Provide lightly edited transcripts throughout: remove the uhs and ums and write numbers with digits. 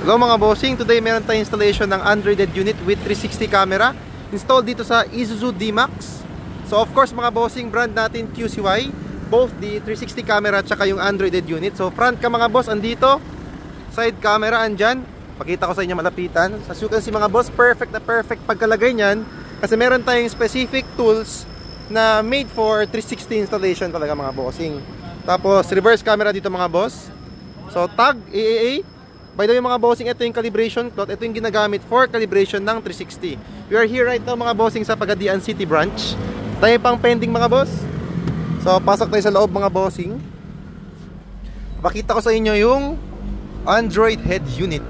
Hello mga bossing, today meron tayong installation ng Android unit with 360 camera installed dito sa Isuzu D-Max. So of course mga bossing, brand natin QCY, both the 360 camera at saka yung Android unit. So front ka mga boss, andito. Side camera andyan. Pakita ko sa inyo malapitan. As you can see mga boss, perfect na perfect pagkalagay nyan. Kasi meron tayong specific tools na made for 360 installation talaga mga bossing. Tapos reverse camera dito mga boss. So tag AAA. By the way mga bossing, ito yung calibration cloth. Ito yung ginagamit for calibration ng 360. We are here right now mga bossing sa Pagadian City branch. Tayo pang pending mga boss. So pasok tayo sa loob mga bossing. Pakita ko sa inyo yung Android head unit.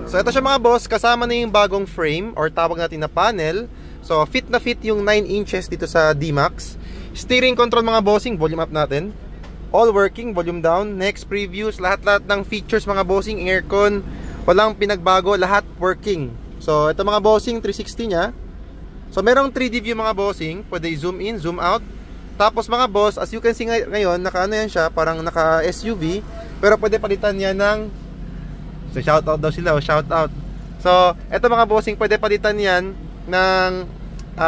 So ito siya mga boss, kasama na yung bagong frame or tawag natin na panel. So fit na fit yung 9 inches dito sa D-Max. Steering control mga bossing, volume up natin. All working, volume down, next previews, lahat-lahat ng features mga bossing, aircon, walang pinagbago, lahat working. So ito mga bossing, 360 nya. So merong 3D view mga bossing, pwede zoom in, zoom out. Tapos mga boss, as you can see ngayon, naka-ano yan siya, parang naka-SUV, pero pwede palitan yan ng, so shoutout daw sila, shoutout. So ito mga bossing, pwede palitan yan ng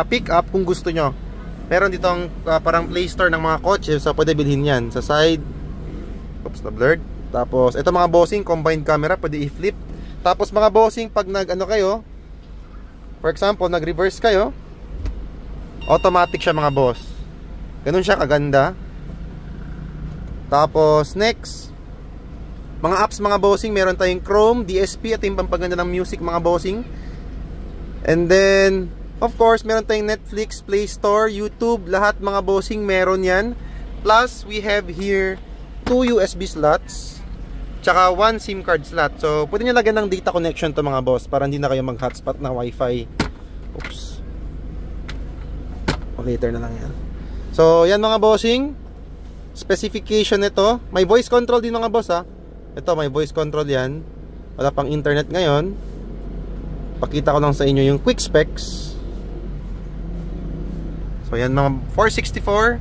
pick-up kung gusto nyo. Meron ditong parang play store ng mga kotse, so pwede bilhin yan sa side. Oops, na blurred. Tapos ito mga bossing, combined camera, pwede i-flip. Tapos mga bossing, pag nag-ano kayo, for example, nag-reverse kayo, automatic siya mga boss. Ganun siya kaganda. Tapos next, mga apps mga bossing, meron tayong Chrome, DSP, at yung pampaganda ng music mga bossing. And then of course, meron tayong Netflix, Play Store, YouTube, lahat mga bossing meron yan. Plus, we have here 2 USB slots, tsaka 1 SIM card slot. So, pwede nyo lagyan ng data connection to mga boss, para hindi na kayo mag-hotspot na wifi. Oops. O, later na lang yan. So, yan mga bossing. Specification nito. May voice control din mga boss ha. Ito, may voice control yan. Wala pang internet ngayon. Pakita ko lang sa inyo yung quick specs. So yan mga 464,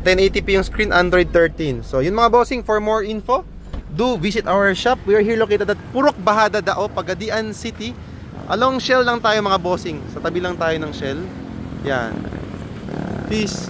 1080p yung screen, Android 13. So yun mga bossing, for more info, do visit our shop. We are here located at Purok Bahada Dao, Pagadian City. Along Shell lang tayo mga bossing. Sa tabi lang tayo ng Shell. Yan. Peace.